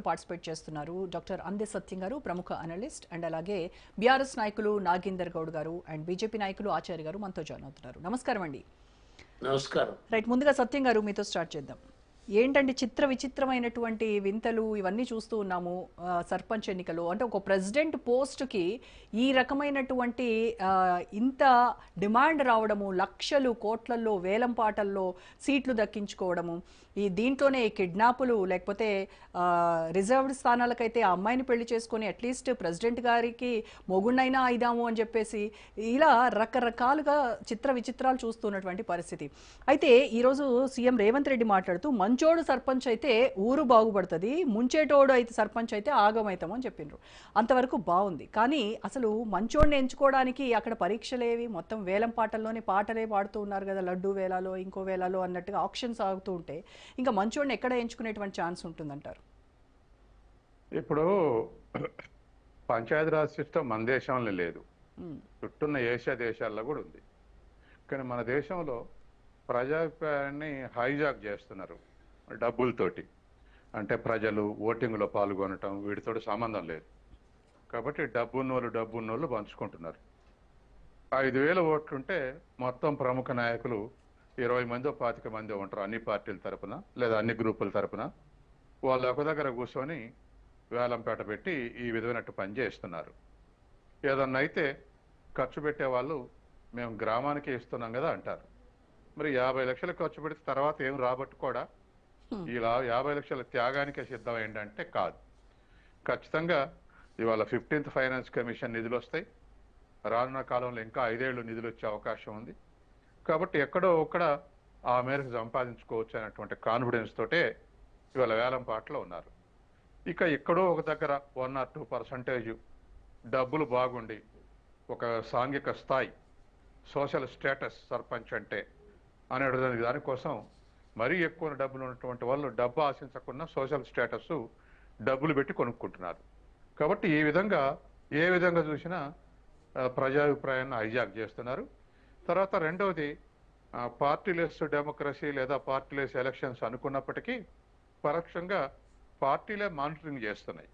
Participate చేస్తున్నారు doctor అందే సత్యం గారు, ప్రముఖ అనలిస్ట్, అండ్ అలాగే బీఆర్ఎస్ నాయకులు నాగేందర్ గౌడ్ గారు అండ్ బీజేపీ నాయకులు ఆచార్య గారు మనతో జాయిన్ అవుతున్నారు. నమస్కారం అండి. నమస్కారం. రైట్, ముందుగా సత్యం గారు మీతో స్టార్ట్ చేద్దాం. ఏంటంటే విచిత్రమైనటువంటి వింతలు ఇవన్నీ చూస్తూ ఉన్నాము. సర్పంచ్ ఎన్నికలు అంటే ఒక ప్రెసిడెంట్ పోస్ట్కి ఈ రకమైనటువంటి ఇంత డిమాండ్ రావడము, లక్షలు కోట్లల్లో వేలం పాటల్లో సీట్లు దక్కించుకోవడము, ఈ దీంట్లోనే కిడ్నాపులు, లేకపోతే రిజర్వ్డ్ స్థానాలకైతే ఆ అమ్మాయిని పెళ్లి చేసుకొని అట్లీస్ట్ ప్రెసిడెంట్ గారికి మొగుడినైనా అయిదాము అని చెప్పేసి ఇలా రకరకాలుగా విచిత్రాలు చూస్తున్నటువంటి పరిస్థితి. అయితే ఈరోజు సీఎం రేవంత్ రెడ్డి మాట్లాడుతూ మంచోడు సర్పంచ్ అయితే ఊరు బాగుపడుతుంది, ముంచేటోడు అయితే సర్పంచ్ అయితే ఆగమవుతాం అని చెప్పిండ్రు. అంతవరకు బాగుంది. కానీ అసలు మంచోడిని ఎంచుకోవడానికి అక్కడ పరీక్షలేవి, మొత్తం వేలం పాటల్లోనే పాటలే పాడుతూ ఉన్నారు కదా, లడ్డు వేలాలో ఇంకో వేలాలో అన్నట్టుగా ఆప్షన్స్ ఆగుతూ ఉంటే ఇంకా మంచోడిని ఎక్కడ ఎంచుకునేటువంటి ఛాన్స్ ఉంటుందంటారు? ఇప్పుడు పంచాయతీరాజ్ సిస్టమ్ మన దేశంలో లేదు, చుట్టూన్న ఏషియా దేశాల్లో కూడా ఉంది. కానీ మన దేశంలో ప్రజాభిప్రాయాన్ని హైజాక్ చేస్తున్నారు డబ్బులతోటి. అంటే ప్రజలు ఓటింగ్లో పాల్గొనటం వీటితో సంబంధం లేదు. కాబట్టి డబ్బున్నోళ్ళు పంచుకుంటున్నారు. 5,000 ఓట్లుంటే మొత్తం ప్రముఖ నాయకులు 20 మందో 25 మంది ఉంటారు, అన్ని పార్టీల తరపున లేదా అన్ని గ్రూపుల తరపున. వాళ్ళు ఒక దగ్గర కూర్చొని వేలంపేట పెట్టి ఈ విధమైనట్టు పని చేస్తున్నారు. ఏదన్నా అయితే ఖర్చు పెట్టే వాళ్ళు మేము గ్రామానికి ఇస్తున్నాం కదా అంటారు. మరి 50 లక్షలు ఖర్చు పెడితే తర్వాత ఏం రాబట్టుకోడా? ఇలా 50 లక్షల త్యాగానికే సిద్ధం ఏంటంటే కాదు. ఖచ్చితంగా ఇవాళ 15th ఫైనాన్స్ కమిషన్ నిధులు వస్తాయి. రానున్న కాలంలో ఇంకా 5 ఏళ్ళు నిధులు వచ్చే అవకాశం ఉంది. కాబట్టి ఎక్కడో ఒక్కడ ఆ మేరకు సంపాదించుకోవచ్చు అనేటువంటి కాన్ఫిడెన్స్ తోటే ఇవాళ వేలం పాటలో ఉన్నారు. ఇక ఎక్కడో ఒక దగ్గర 1 or 2% డబ్బులు బాగుండి ఒక సాంఘిక స్థాయి, సోషల్ స్టేటస్ సర్పంచ్ అంటే అనేటువంటి దానికోసం మరీ ఎక్కువ డబ్బులు ఉన్నటువంటి వాళ్ళు డబ్బు ఆశించకుండా సోషల్ స్టేటస్ డబ్బులు పెట్టి కొనుక్కుంటున్నారు. కాబట్టి ఈ విధంగా ఏ విధంగా చూసినా ప్రజాభిప్రాయాన్ని హైజాక్ చేస్తున్నారు. తర్వాత రెండవది, పార్టీలెస్ డెమోక్రసీ లేదా పార్టీలెస్ ఎలక్షన్స్ అనుకున్నప్పటికీ పరోక్షంగా పార్టీలే మానిటరింగ్ చేస్తున్నాయి.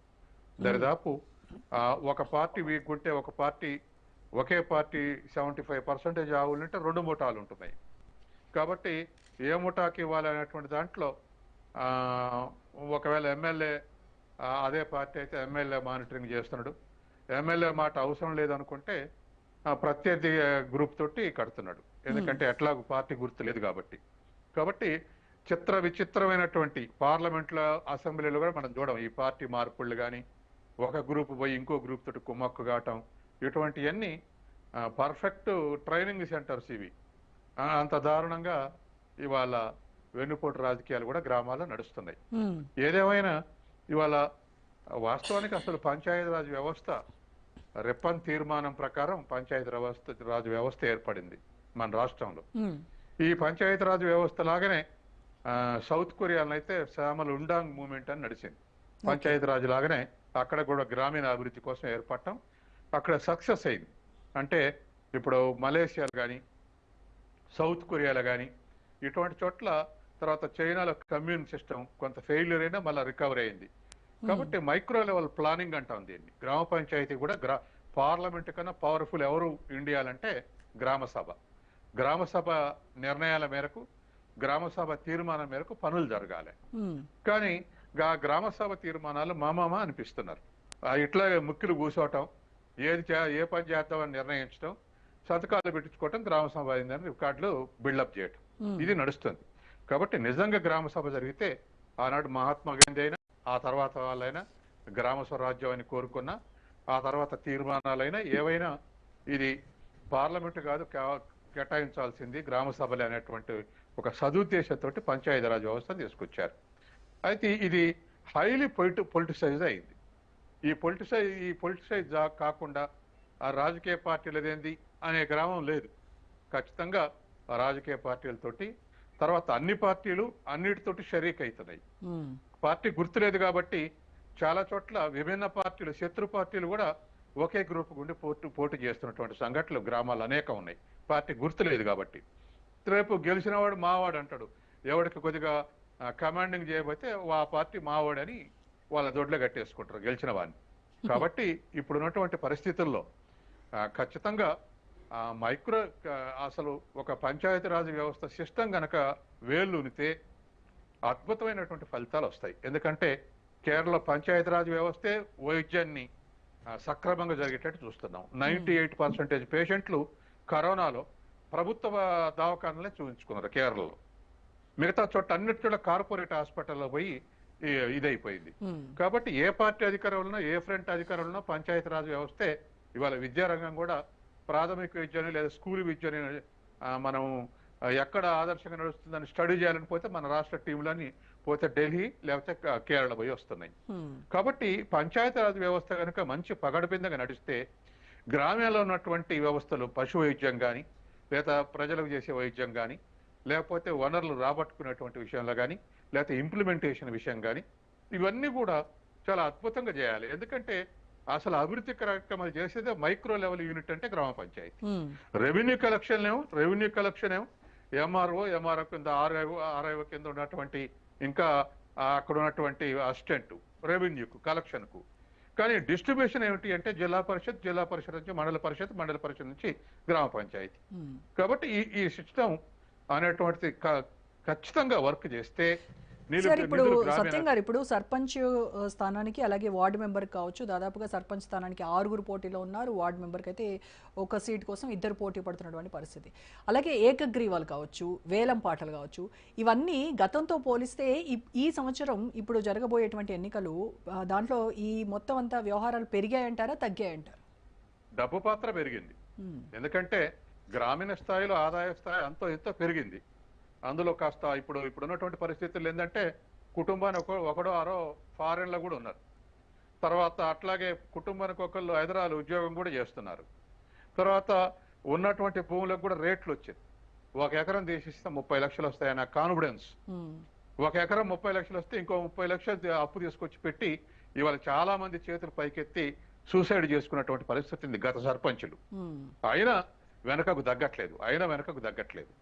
దరిదాపు ఒక పార్టీ వీక్ ఉంటే ఒకే పార్టీ 75% ఆవులుంటే 2 ముఠాలు ఉంటున్నాయి. కాబట్టి ఏ ముఠాకి ఇవ్వాలనేటువంటి దాంట్లో ఒకవేళ ఎమ్మెల్యే అదే పార్టీ అయితే ఎమ్మెల్యే మానిటరింగ్ చేస్తున్నాడు. ఎమ్మెల్యే మాట అవసరం లేదనుకుంటే ప్రత్యర్థి గ్రూప్ తోటి కడుతున్నాడు. ఎందుకంటే ఎట్లాగూ పార్టీ గుర్తు లేదు కాబట్టి. కాబట్టి విచిత్రమైనటువంటి పార్లమెంట్లో, అసెంబ్లీలో కూడా మనం చూడం ఈ పార్టీ మార్పుళ్ళు. కానీ ఒక గ్రూప్ పోయి ఇంకో గ్రూప్ తోటి కుమ్మక్కు కావటం, ఇటువంటివన్నీ పర్ఫెక్ట్ ట్రైనింగ్ సెంటర్స్ ఇవి. అంత దారుణంగా ఇవాళ వెన్నుపోటు రాజకీయాలు కూడా గ్రామాల్లో నడుస్తున్నాయి. ఏదేమైనా ఇవాళ వాస్తవానికి అసలు పంచాయతీరాజ్ వ్యవస్థ రెప్పన్ తీర్మానం ప్రకారం పంచాయతీరాజ్ వ్యవస్థ ఏర్పడింది మన రాష్ట్రంలో. ఈ పంచాయతీరాజ్ వ్యవస్థ లాగానే సౌత్ కొరియాలో అయితే శ్యామల ఉండాంగ్ మూవ్మెంట్ అని నడిచింది. పంచాయతీరాజ్ లాగానే అక్కడ కూడా గ్రామీణ అభివృద్ధి కోసం ఏర్పడటం అక్కడ సక్సెస్ అయింది. అంటే ఇప్పుడు మలేషియాలో కానీ సౌత్ కొరియాలో కానీ ఇటువంటి చోట్ల, తర్వాత చైనాలో కమ్యూన్ సిస్టమ్ కొంత ఫెయిల్యూర్ అయినా మళ్ళీ రికవర్ అయింది. కాబట్టి మైక్రో లెవెల్ ప్లానింగ్ అంటాం దీన్ని. గ్రామ పంచాయతీ కూడా పార్లమెంట్ కన్నా పవర్ఫుల్ ఎవరు ఇండియాలంటే గ్రామ సభ నిర్ణయాల మేరకు, గ్రామ సభ తీర్మానం మేరకు పనులు జరగాలి. కానీ గ్రామ సభ తీర్మానాలు మామామా అనిపిస్తున్నారు. ఇట్లాగే ముక్కిలు కూర్చోవటం, ఏ పని చేద్దామని నిర్ణయించడం, సంతకాలు పెట్టించుకోవటం, గ్రామ సభ అయిందని రికార్డులు బిల్డప్ చేయటం, ఇది నడుస్తుంది. కాబట్టి నిజంగా గ్రామ సభ జరిగితే ఆనాడు మహాత్మా గాంధీ అయినా, ఆ తర్వాత వాళ్ళైనా గ్రామ స్వరాజ్యం అని కోరుకున్న, ఆ తర్వాత తీర్మానాలైనా ఏవైనా ఇది పార్లమెంటు కాదు కేటాయించాల్సింది గ్రామ సభలే అనేటువంటి ఒక సదుద్దేశంతో పంచాయతీరాజ్ వ్యవస్థ తీసుకొచ్చారు. అయితే ఇది హైలీ పొలిటిసైజ్ అయింది. ఈ పొలిటిసైజ్ కాకుండా ఆ రాజకీయ పార్టీలదేంది అనే గ్రామం లేదు. ఖచ్చితంగా రాజకీయ పార్టీలతోటి, తర్వాత అన్ని పార్టీలు అన్నిటితోటి షరీక్ అవుతున్నాయి. పార్టీ గుర్తులేదు కాబట్టి చాలా చోట్ల విభిన్న పార్టీలు, శత్రు పార్టీలు కూడా ఒకే గ్రూప్ గుండి పోటీ చేస్తున్నటువంటి సంఘటనలు గ్రామాలు అనేకం ఉన్నాయి. పార్టీ గుర్తులేదు కాబట్టి. రేపు గెలిచిన వాడు మావాడు అంటాడు. ఎవరికి కొద్దిగా కమాండింగ్ చేయబోతే ఆ పార్టీ మావాడని వాళ్ళ దొడ్లో కట్టేసుకుంటారు గెలిచిన వాడిని. కాబట్టి ఇప్పుడున్నటువంటి పరిస్థితుల్లో ఖచ్చితంగా మైక్రో అసలు ఒక పంచాయతీరాజ్ వ్యవస్థ సిస్టమ్ గనక వేళ్ళూనితే అద్భుతమైనటువంటి ఫలితాలు వస్తాయి. ఎందుకంటే కేరళ పంచాయతీరాజ్ వ్యవస్థే వైద్యాన్ని సక్రమంగా జరిగేటట్టు చూస్తున్నాం. 98% పేషెంట్లు కరోనాలో ప్రభుత్వ దవాఖానలే చూపించుకున్నారు కేరళలో. మిగతా చోట అన్నిటి చోట కార్పొరేట్ హాస్పిటల్లో పోయి ఇదైపోయింది. కాబట్టి ఏ పార్టీ అధికారంలో ఏ ఫ్రంట్ అధికారంలో పంచాయతీరాజ్ వ్యవస్థే ఇవాళ విద్యారంగం కూడా ప్రాథమిక విద్యని లేదా స్కూల్ విద్యని మనం ఎక్కడ ఆదర్శంగా నడుస్తుందని స్టడీ చేయాలని పోతే మన రాష్ట్ర టీంలని పోతే ఢిల్లీ లేకపోతే కేరళ పోయి వస్తున్నాయి. కాబట్టి పంచాయతీరాజ్ వ్యవస్థ కనుక మంచి పగడబిందగా నడిస్తే గ్రామాల్లో ఉన్నటువంటి వ్యవస్థలు పశు వైద్యం కానీ లేదా ప్రజలకు చేసే వైద్యం కానీ లేకపోతే వనరులు రాబట్టుకునేటువంటి విషయంలో కానీ లేకపోతే ఇంప్లిమెంటేషన్ విషయం కానీ ఇవన్నీ కూడా చాలా అద్భుతంగా చేయాలి. ఎందుకంటే అసలు అభివృద్ధి కార్యక్రమాలు చేసేదే మైక్రో లెవెల్ యూనిట్ అంటే గ్రామ పంచాయతీ. రెవెన్యూ కలెక్షన్ ఏమో ఎంఆర్ఓ కింద ఆర్ఐఓ కింద ఉన్నటువంటి ఇంకా అక్కడ ఉన్నటువంటి అసిస్టెంట్ రెవెన్యూకు కలెక్షన్కు. కానీ డిస్ట్రిబ్యూషన్ ఏమిటి అంటే జిల్లా పరిషత్ నుంచి మండల పరిషత్ నుంచి గ్రామ పంచాయతీ. కాబట్టి ఈ సిస్టమ్ అనేటువంటిది ఖచ్చితంగా వర్క్ చేస్తే సార్ ఇప్పుడు సత్యం గారు ఇప్పుడు సర్పంచ్ స్థానానికి అలాగే వార్డు మెంబర్ కావచ్చు, దాదాపుగా సర్పంచ్ స్థానానికి 6 పోటీలో ఉన్నారు. వార్డు మెంబర్కి అయితే ఒక సీట్ కోసం 2 పోటీ పడుతున్నటువంటి పరిస్థితి. అలాగే ఏకగ్రీవాలు కావచ్చు, వేలం పాటలు కావచ్చు, ఇవన్నీ గతంతో పోలిస్తే ఈ సంవత్సరం ఇప్పుడు జరగబోయేటువంటి ఎన్నికలు దాంట్లో ఈ మొత్తం అంతా వ్యవహారాలు పెరిగాయంటారా తగ్గాయంటారా? డబ్బు పాత్ర పెరిగింది. ఎందుకంటే గ్రామీణ స్థాయిలో ఆదాయ స్థాయి అంతో ఎంతో పెరిగింది. అందులో కాస్త ఇప్పుడున్నటువంటి పరిస్థితులు ఏంటంటే కుటుంబానికి ఒకడో ఆరో ఫారెన్లో కూడా ఉన్నారు. తర్వాత అట్లాగే కుటుంబానికి ఒకళ్ళు హైదరాబాద్ ఉద్యోగం కూడా చేస్తున్నారు. తర్వాత ఉన్నటువంటి భూములకు కూడా రేట్లు వచ్చాయి. 1 ఎకరం తీసిస్తే 30 లక్షలు వస్తాయన్న కాన్ఫిడెన్స్. 1 ఎకరం 30 లక్షలు వస్తే ఇంకో 30 లక్షలు అప్పు తీసుకొచ్చి పెట్టి ఇవాళ చాలా మంది చేతులు పైకెత్తి సూసైడ్ చేసుకున్నటువంటి పరిస్థితి ఉంది గత సర్పంచులు. అయినా వెనకకు తగ్గట్లేదు.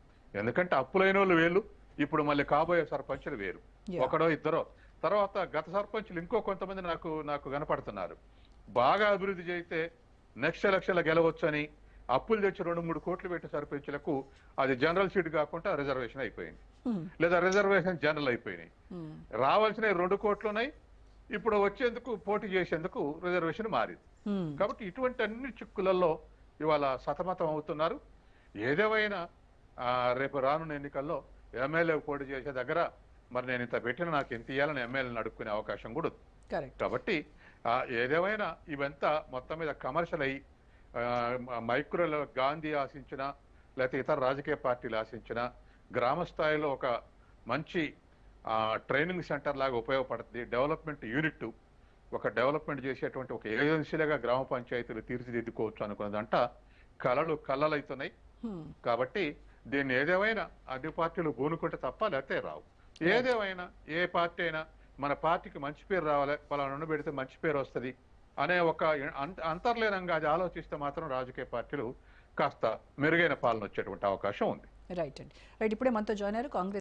ఎందుకంటే అప్పులైన వాళ్ళు వేలు, ఇప్పుడు మళ్ళీ కాబోయే సర్పంచులు వేరు, ఒకడో ఇద్దరో. తర్వాత గత సర్పంచులు ఇంకో కొంతమంది నాకు కనపడుతున్నారు. బాగా అభివృద్ధి చేస్తే నెక్స్ట్ ఎలక్షన్ లో గెలవచ్చు అని అప్పులు తెచ్చి 2-3 కోట్లు పెట్టి సర్పంచులకు అది జనరల్ సీట్ కాకుండా రిజర్వేషన్ అయిపోయింది, లేదా రిజర్వేషన్ జనరల్ అయిపోయినాయి. రావాల్సిన 2 కోట్లు ఉన్నాయి, ఇప్పుడు వచ్చేందుకు పోటీ చేసేందుకు రిజర్వేషన్ మారింది. కాబట్టి ఇటువంటి అన్ని చిక్కులలో ఇవాళ సతమతం అవుతున్నారు. ఏదేమైనా రేపు రానున్న ఎన్నికల్లో ఎమ్మెల్యే పోటీ చేసే దగ్గర మరి నేను ఇంత పెట్టిన నాకు ఎంత ఇయ్యాలని ఎమ్మెల్యేలను అడుక్కునే అవకాశం కూడా ఉంది. కాబట్టి ఏదేమైనా ఇవంతా మొత్తం మీద కమర్షియల్ అయ్యి మైక్రోలో గాంధీ ఆశించిన లేకపోతే ఇతర రాజకీయ పార్టీలు ఆశించిన గ్రామ స్థాయిలో ఒక మంచి ట్రైనింగ్ సెంటర్ లాగా ఉపయోగపడుతుంది. డెవలప్మెంట్ యూనిట్ ఒక డెవలప్మెంట్ చేసేటువంటి ఒక ఏజెన్సీలుగా గ్రామ పంచాయతీలు తీర్చిదిద్దుకోవచ్చు అనుకున్నదంట కళ్ళలైతున్నాయి. కాబట్టి దీన్ని ఏదేమైనా అన్ని పార్టీలు పూనుకుంటే తప్ప లేకపోతే రావు. ఏదేమైనా ఏ పార్టీ అయినా మన పార్టీకి మంచి పేరు రావాలి, పలానా పెడితే మంచి పేరు వస్తుంది అనే ఒక అంతర్లీనంగా అది ఆలోచిస్తే మాత్రం రాజకీయ పార్టీలు కాస్త మెరుగైన పాలన వచ్చేటువంటి అవకాశం ఉంది. రైట్ అండి. రైట్. ఇప్పుడే మనతో జాయిన్ అయ్యారు కాంగ్రెస్